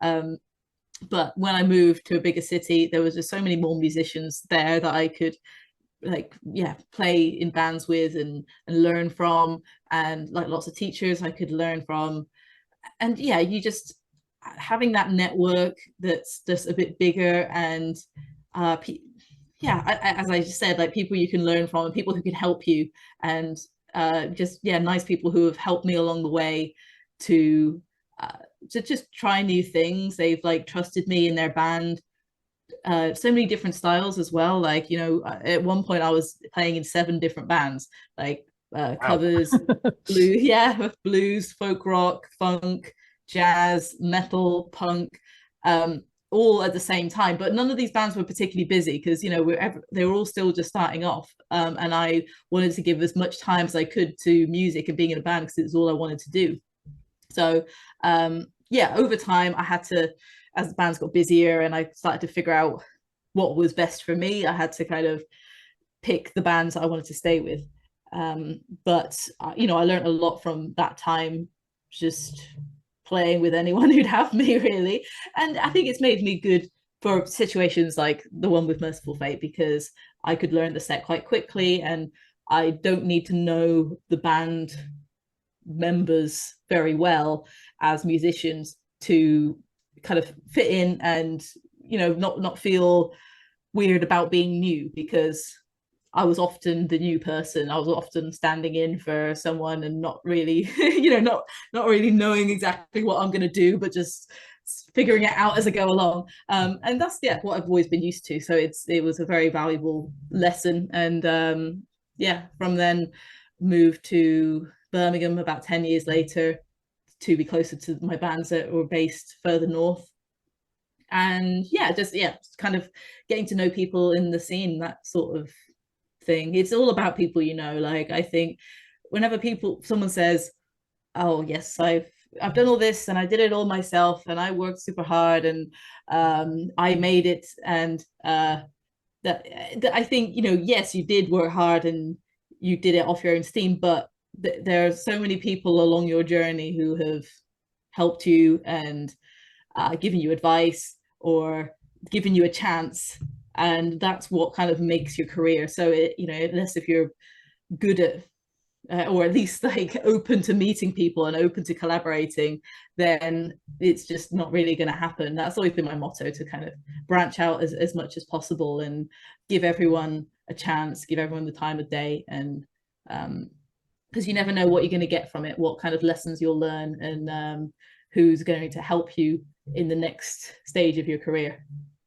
um but when I moved to a bigger city, there was just so many more musicians there that I could like play in bands with and learn from, and like lots of teachers I could learn from. And you just having that network that's just a bit bigger, and uh as I just said, like people you can learn from and people who can help you, and just nice people who have helped me along the way to uh, to just try new things. They've like trusted me in their band, so many different styles as well. Like at one point I was playing in 7 different bands, like Wow. covers, blues, folk rock, funk, jazz, metal, punk, um, all at the same time. But none of these bands were particularly busy because they were all still just starting off, and I wanted to give as much time as I could to music and being in a band because it was all I wanted to do. So over time I had to, as the bands got busier and I started to figure out what was best for me, I had to kind of pick the bands I wanted to stay with. But I learned a lot from that time, just playing with anyone who'd have me really. And I think it's made me good for situations like the one with Mercyful Fate, because I could learn the set quite quickly, and I don't need to know the band members very well as musicians to kind of fit in and not feel weird about being new, because I was often the new person. I was often standing in for someone and not really not really knowing exactly what I'm going to do, but just figuring it out as I go along. And that's what I've always been used to, so it was a very valuable lesson. And from then moved to Birmingham about 10 years later to be closer to my bands that were based further north. And just kind of getting to know people in the scene, that sort of thing. It's all about people, like I think whenever someone says, oh yes, I've done all this and I did it all myself and I worked super hard and I made it, and that I think yes, you did work hard and you did it off your own steam, but there are so many people along your journey who have helped you and given you advice or given you a chance, and that's what kind of makes your career. So unless if you're good at or at least like open to meeting people and open to collaborating, then it's just not really going to happen. That's always been my motto, to kind of branch out as much as possible and give everyone a chance, give everyone the time of day. And because you never know what you're going to get from it, what kind of lessons you'll learn, and who's going to help you in the next stage of your career.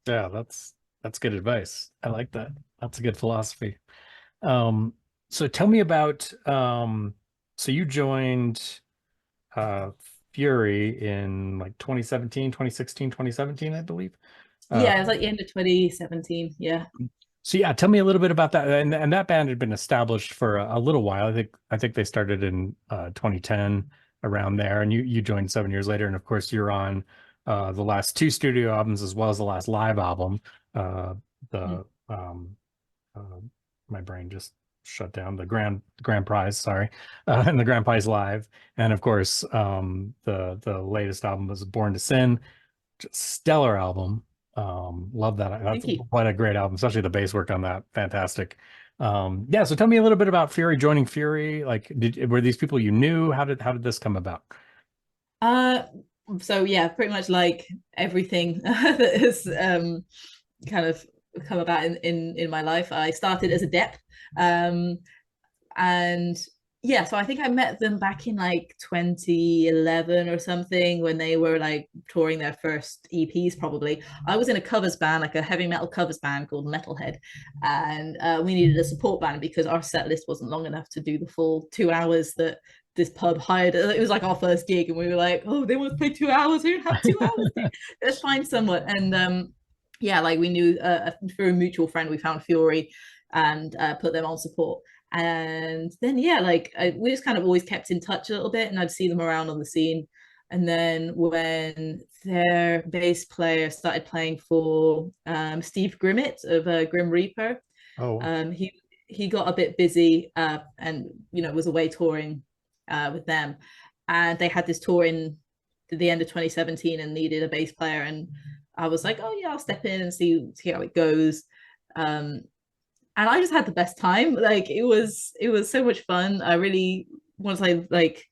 Yeah, that's good advice. I like that. That's a good philosophy. Um, so tell me about so you joined uh Fury in like 2017, 2016, 2017, I believe. Uh Yeah, it was like the end of 2017. Yeah. so yeah, tell me a little bit about that. And that band had been established for a little while. I think they started in 2010 around there, and you joined 7 years later. And of course, you're on the last two studio albums as well as the last live album. The uh, my brain just shut down. The Grand Prize, sorry, and the Grand Prize live, and of course, the latest album was Born to Sin. Stellar album. Love that. That's Thank you. what a great album, especially the bass work on that. Fantastic. Yeah. So tell me a little bit about Fury, joining Fury. Like, were these people you knew? How did this come about? Uh, so yeah, pretty much like everything that has kind of come about in my life. I started as a dep, um, and yeah, so I think I met them back in like 2011 or something when they were like touring their first EPs. Probably I was in a covers band, like a heavy metal covers band called Metalhead, and we needed a support band because our set list wasn't long enough to do the full 2 hours that this pub hired. It was like our first gig, and we were like, oh, they want to play 2 hours, we don't have 2 hours. Let's find someone. And yeah, like we knew through a mutual friend we found Fury and put them on support. And then yeah, like we just kind of always kept in touch a little bit, and I'd see them around on the scene. And then when their bass player started playing for Steve Grimmett of Grim Reaper, Oh, he got a bit busy and was away touring with them, and they had this tour in the end of 2017 and needed a bass player, and I was like, oh yeah, I'll step in and see how it goes. And I just had the best time. Like it was so much fun. I really, once I like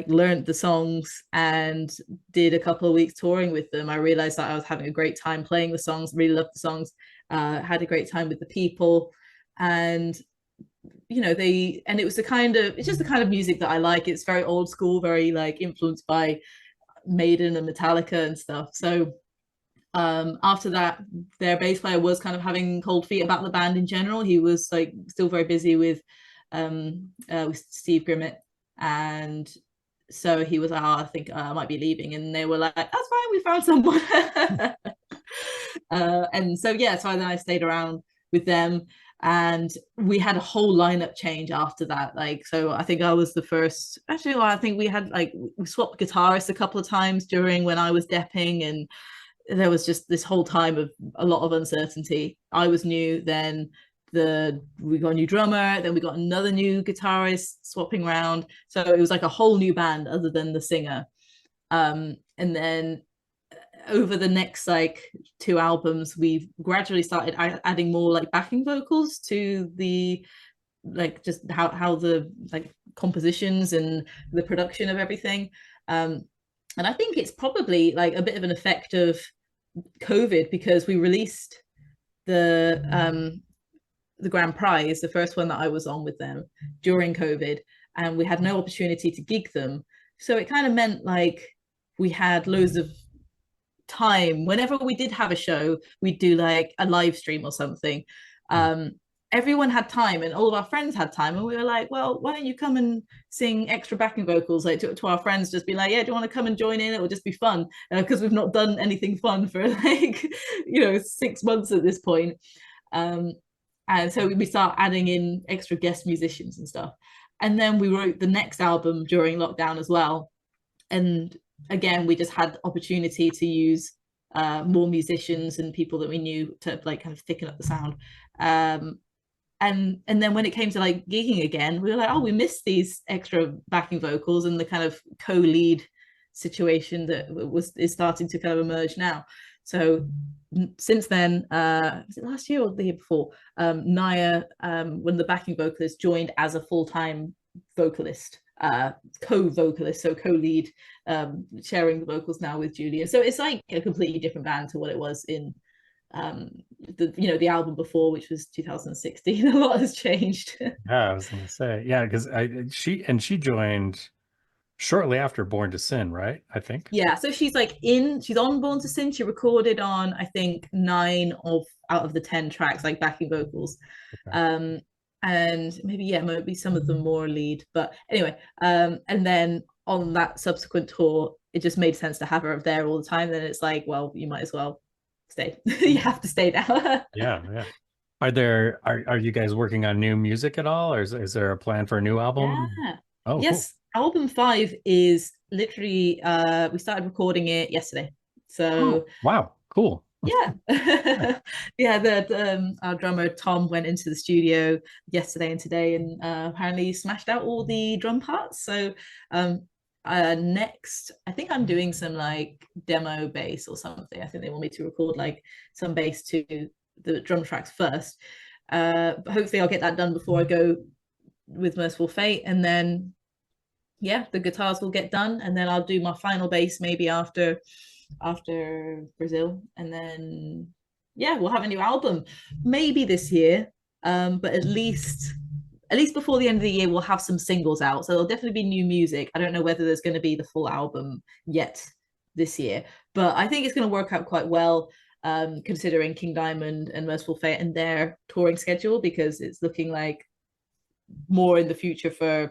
learned the songs and did a couple of weeks touring with them, I realized that I was having a great time playing the songs. Really loved the songs. Had a great time with the people, and it was it's just the kind of music that I like. It's very old school, very like influenced by Maiden and Metallica and stuff. So after that, their bass player was kind of having cold feet about the band in general. He was like still very busy with Steve Grimmett, and so he was like, oh, I think I might be leaving, and they were like, that's fine, we found someone. And so yeah, so then I stayed around with them, and we had a whole lineup change after that. Like, so I think I was the first. Actually, well, I think we had like we swapped guitarists a couple of times during when I was depping, and there was just this whole time of a lot of uncertainty. I was new, then we got a new drummer, then we got another new guitarist swapping around. So it was like a whole new band other than the singer. And then over the next like 2 albums, we've gradually started adding more like backing vocals to the like just how the like compositions and the production of everything. And I think it's probably like a bit of an effect of COVID, because we released the Grand Prize, the first one that I was on with them, during COVID, and we had no opportunity to gig them. So it kind of meant like we had loads of time. Whenever we did have a show, we'd do like a live stream or something. Everyone had time, and all of our friends had time, and we were like, well, why don't you come and sing extra backing vocals, like to our friends, just be like, yeah, do you want to come and join in? It will just be fun, because we've not done anything fun for like 6 months at this point. And so we start adding in extra guest musicians and stuff. And then we wrote the next album during lockdown as well, and again we just had opportunity to use more musicians and people that we knew to like kind of thicken up the sound. And then when it came to like gigging again, we were like, oh, we missed these extra backing vocals and the kind of co-lead situation that is starting to kind of emerge now. So since then, was it last year or the year before, Naya, when the backing vocalist, joined as a full-time vocalist, co-vocalist, so co-lead, sharing the vocals now with Julia. So it's like a completely different band to what it was in the album before, which was 2016. A lot has changed. yeah, I was gonna say, yeah, because she joined shortly after Born to Sin, right? I think. Yeah, so she's on Born to Sin. She recorded on, I think, 9 out of the 10 tracks, like backing vocals. Okay. Um, and maybe maybe some of them more lead, but anyway, and then on that subsequent tour it just made sense to have her there all the time. Then it's like, well, you might as well stay. You have to stay now. Yeah, yeah. Are you guys working on new music at all, or is there a plan for a new Yeah. album? Oh, cool. Yes, album 5 is literally we started recording it yesterday. Oh, So wow, cool. yeah. Yeah, our drummer Tom went into the studio yesterday and today and apparently smashed out all the drum parts. So um next I think I'm doing some like demo bass or something. I think they want me to record like some bass to the drum tracks first. But hopefully I'll get that done before I go with Mercyful Fate, and then yeah, the guitars will get done, and then I'll do my final bass maybe after Brazil, and then yeah, we'll have a new album maybe this year. But at least before the end of the year we'll have some singles out, so there'll definitely be new music. I don't know whether there's going to be the full album yet this year, but I think it's going to work out quite well, considering King Diamond and Mercyful Fate and their touring schedule, because it's looking like more in the future for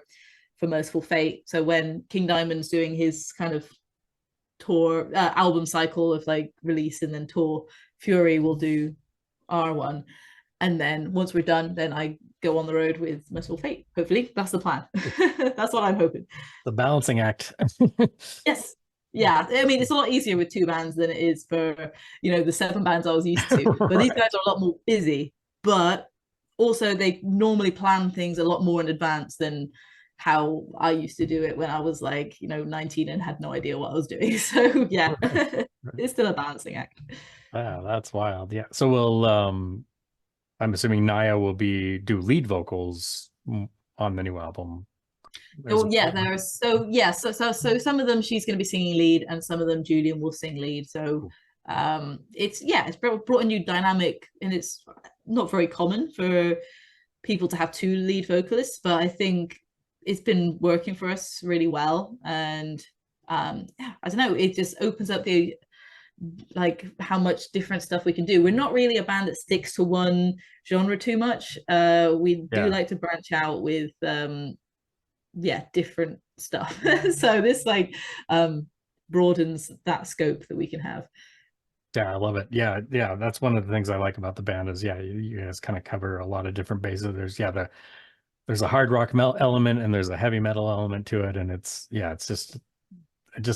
Mercyful Fate. So when King Diamond's doing his kind of tour album cycle of like release and then tour, Fury will do R1, and then once we're done, then I go on the road with Mercyful Fate. Hopefully, that's the plan. That's what I'm hoping. The balancing act. Yes. Yeah, I mean it's a lot easier with two bands than it is for the seven bands I was used to. But these Right. guys are a lot more busy, but also they normally plan things a lot more in advance than how I used to do it when I was like 19 and had no idea what I was doing. So yeah, Right. Right. it's still a balancing act. Wow, that's wild. Yeah. So I'm assuming Naya will do lead vocals on the new album as Oh yeah, well. there's so some of them she's going to be singing lead, and some of them Julian will sing lead. So Cool. it's brought a new dynamic, and it's not very common for people to have two lead vocalists, but I think it's been working for us really well. And yeah, I don't know, it just opens up the like how much different stuff we can do. We're not really a band that sticks to one genre too much. We do Yeah. like to branch out with yeah, different stuff. So this like broadens that scope that we can have. Yeah, I love it. Yeah, yeah. That's one of the things I like about the band is yeah, you guys kind of cover a lot of different bases. There's a hard rock element and there's a heavy metal element to it, and it's just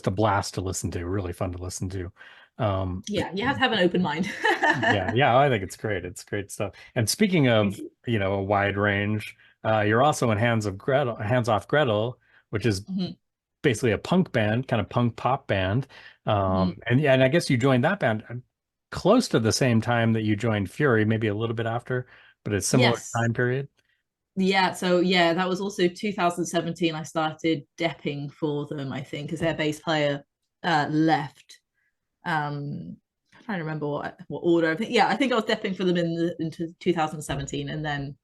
a blast to listen to. Really fun to listen to. Yeah, you have to have an open mind. Yeah, yeah, I think it's great. It's great stuff. And speaking of, a wide range, you're also in Hands Off Gretel, which is Mhm, basically a punk band, kind of punk pop band. mhm. And yeah, and I guess you joined that band close to the same time that you joined Fury, maybe a little bit after, but it's similar Yes. time period. Yeah, so yeah, that was also 2017. I started depping for them, I think, because their bass player left. I'm trying to remember what order. I think I was depping for them into 2017, and then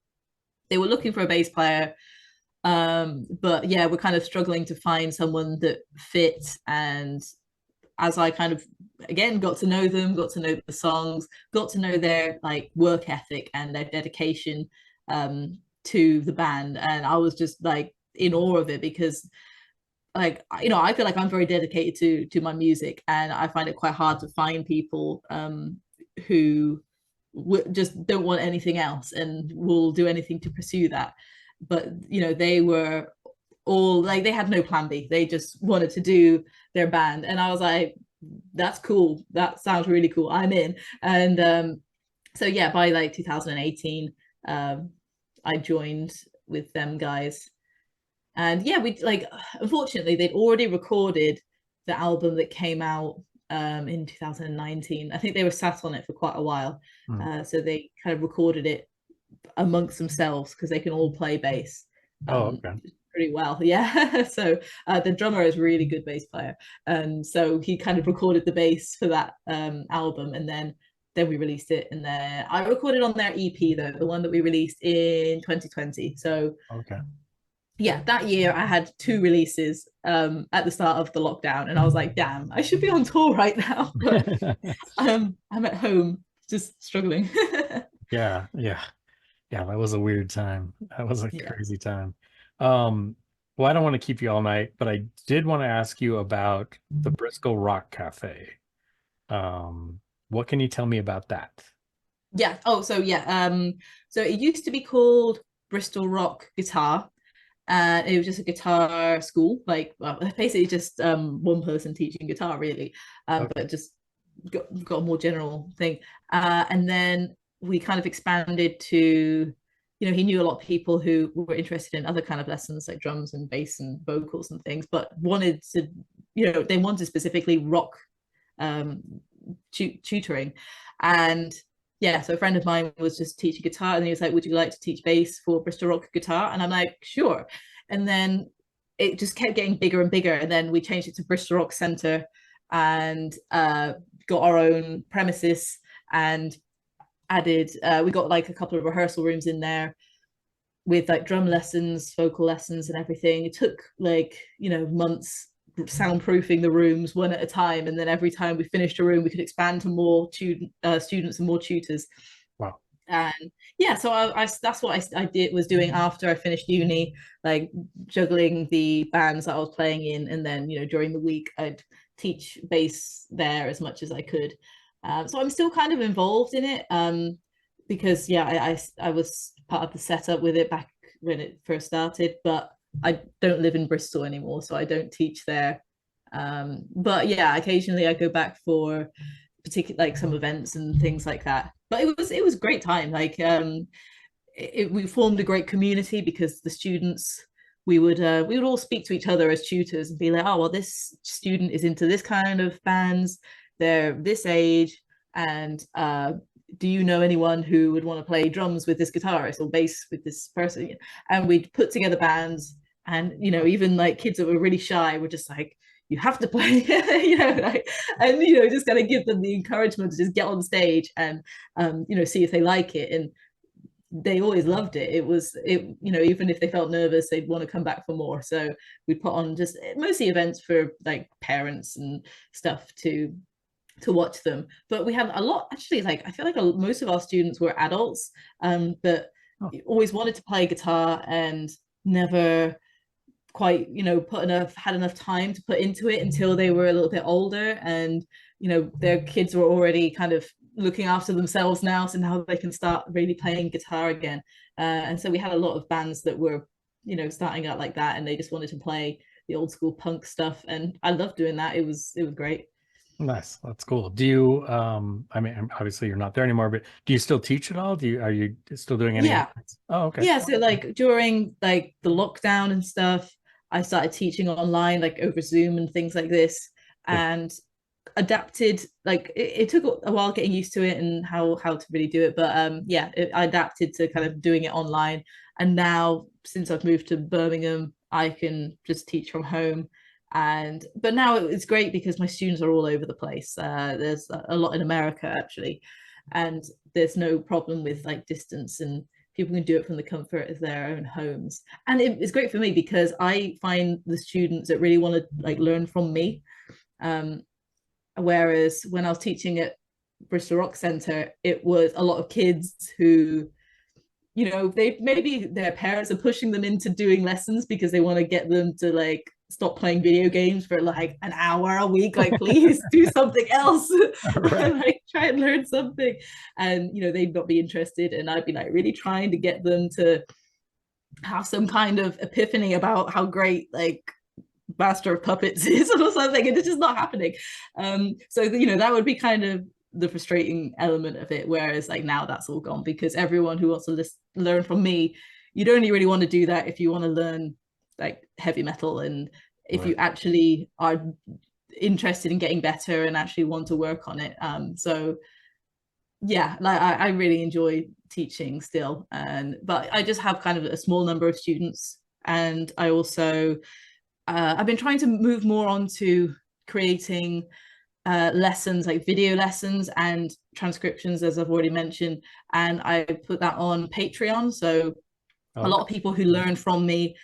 they were looking for a bass player. But yeah, we're kind of struggling to find someone that fits. And as I kind of again got to know them, got to know the songs, got to know their like work ethic and their dedication to the band, and I was just like in awe of it, because like I feel like I'm very dedicated to my music, and I find it quite hard to find people who just don't want anything else and will do anything to pursue that. But they were all like, they had no plan B. They just wanted to do their band, and I was like, that's cool, that sounds really cool, I'm in. And so yeah, by like 2018 I joined with them guys. And yeah, we like, unfortunately they'd already recorded the album that came out in 2019. I think they were sat on it for quite a while. Hmm. So they kind of recorded it amongst themselves because they can all play bass Oh, um, okay. pretty well. Yeah. So the drummer is a really good bass player. And so he kind of recorded the bass for that album, and then we released it. And then I recorded on their EP though, the one that we released in 2020. So Okay. yeah, that year I had two releases at the start of the lockdown, and I was like, damn, I should be on tour right now, but I'm at home just struggling. Yeah, yeah. Yeah, that was a weird time. That was a Yeah. crazy time. Um, well, I don't want to keep you all night, but I did want to ask you about the Bristol Rock Cafe. Um, what can you tell me about that? Yeah. Oh, so yeah. So it used to be called Bristol Rock Guitar. And it was just a guitar school, like well, basically just one person teaching guitar, really, Okay. but just got a more general thing. And then we kind of expanded to, he knew a lot of people who were interested in other kind of lessons like drums and bass and vocals and things, but wanted to, they wanted specifically rock um, tutoring. And yeah, so a friend of mine was just teaching guitar and he was like, would you like to teach bass for Bristol Rock Guitar? And I'm like, sure. And then it just kept getting bigger and bigger. And then we changed it to Bristol Rock Center and got our own premises and added, we got like a couple of rehearsal rooms in there with like drum lessons, vocal lessons, and everything. It took like, months soundproofing the rooms one at a time. And then every time we finished a room, we could expand to more students and more tutors. Wow. And yeah, so that's what I did was doing after I finished uni, like juggling the bands that I was playing in, and then during the week I'd teach bass there as much as I could. So I'm still kind of involved in it, because yeah, I was part of the setup with it back when it first started, but I don't live in Bristol anymore, so I don't teach there. But yeah, occasionally I go back for particular like some events and things like that. But it was a great time. Like we formed a great community because the students we would all speak to each other as tutors and be like, oh well, this student is into this kind of bands, they're this age, and do you know anyone who would want to play drums with this guitarist or bass with this person? And we'd put together bands, and even like kids that were really shy were just like, you have to play, like, and just kind of give them the encouragement to just get on stage and see if they like it. And they always loved it. Even if they felt nervous, they'd want to come back for more. So we put on just mostly events for like parents and stuff to watch them. But we had a lot, actually. Like I feel like most of our students were adults, but Oh, always wanted to play guitar and never quite had enough time to put into it until they were a little bit older, and their kids were already kind of looking after themselves now, so now they can start really playing guitar again. And so we had a lot of bands that were starting out like that, and they just wanted to play the old school punk stuff, and I loved doing that. It was great. nice. That's cool. Do you, I mean, obviously you're not there anymore, but do you still teach at all? Are you still doing any Yeah. events? Oh, okay. Yeah, so like during like the lockdown and stuff, I started teaching online like over Zoom and things like this, Cool. and adapted. Like it took a while getting used to it and how to really do it, but yeah, I adapted to kind of doing it online. And now since I've moved to Birmingham, I can just teach from home. And but now it's great because my students are all over the place. There's a lot in America actually, and there's no problem with like distance, and people can do it from the comfort of their own homes. And it's great for me because I find the students that really want to like learn from me. Um, Whereas when I was teaching at Bristol Rock Center, it was a lot of kids who, they maybe their parents are pushing them into doing lessons because they want to get them to like stop playing video games for like an hour a week. Like, please do something else. All right. Like, try and learn something. And, they'd not be interested. And I'd be like really trying to get them to have some kind of epiphany about how great like Master of Puppets is or something, and it's just not happening. So that would be kind of the frustrating element of it. Whereas like now that's all gone because everyone who wants to learn from me, you'd only really want to do that if you want to learn like heavy metal, and if Right. you actually are interested in getting better and actually want to work on it. So yeah, like I really enjoy teaching still, and but I just have kind of a small number of students, and I also I've been trying to move more onto creating lessons, like video lessons and transcriptions, as I've already mentioned. And I put that on Patreon. So a lot Okay. of people who learn from me,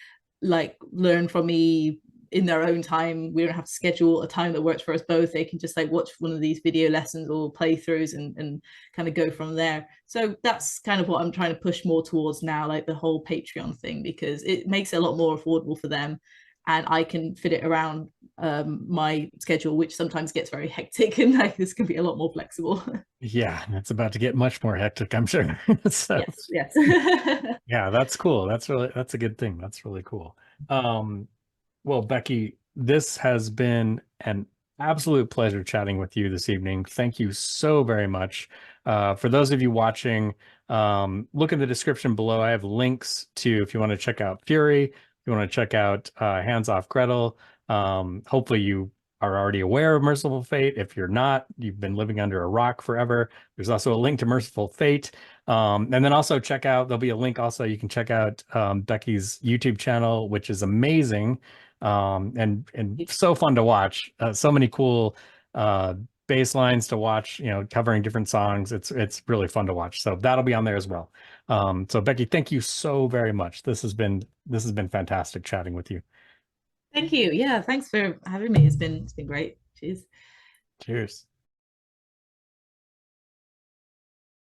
like learn from me in their own time. We don't have to schedule a time that works for us both. They can just like watch one of these video lessons or playthroughs and kind of go from there. So that's kind of what I'm trying to push more towards now, like the whole Patreon thing, because it makes it a lot more affordable for them, and I can fit it around my schedule, which sometimes gets very hectic, and like this can be a lot more flexible. Yeah, it's about to get much more hectic, I'm sure. So Yes, yes. yeah, that's cool. That's a good thing. That's really cool. Um, well, Becky, this has been an absolute pleasure chatting with you this evening. Thank you so very much. For those of you watching, look in the description below. I have links to if you want to check out Fury, if you want to check out Hands Off Gretel. Hopefully you are already aware of Merciful Fate. If you're not, you've been living under a rock forever. There's also a link to Merciful Fate. And then also check out, there'll be a link also, you can check out Becky's YouTube channel, which is amazing and so fun to watch. So many cool bass lines to watch, covering different songs. It's really fun to watch. So that'll be on there as well. So Becky, thank you so very much. This has been fantastic chatting with you. Thank you. Yeah, thanks for having me. It's been great. Cheers. Cheers.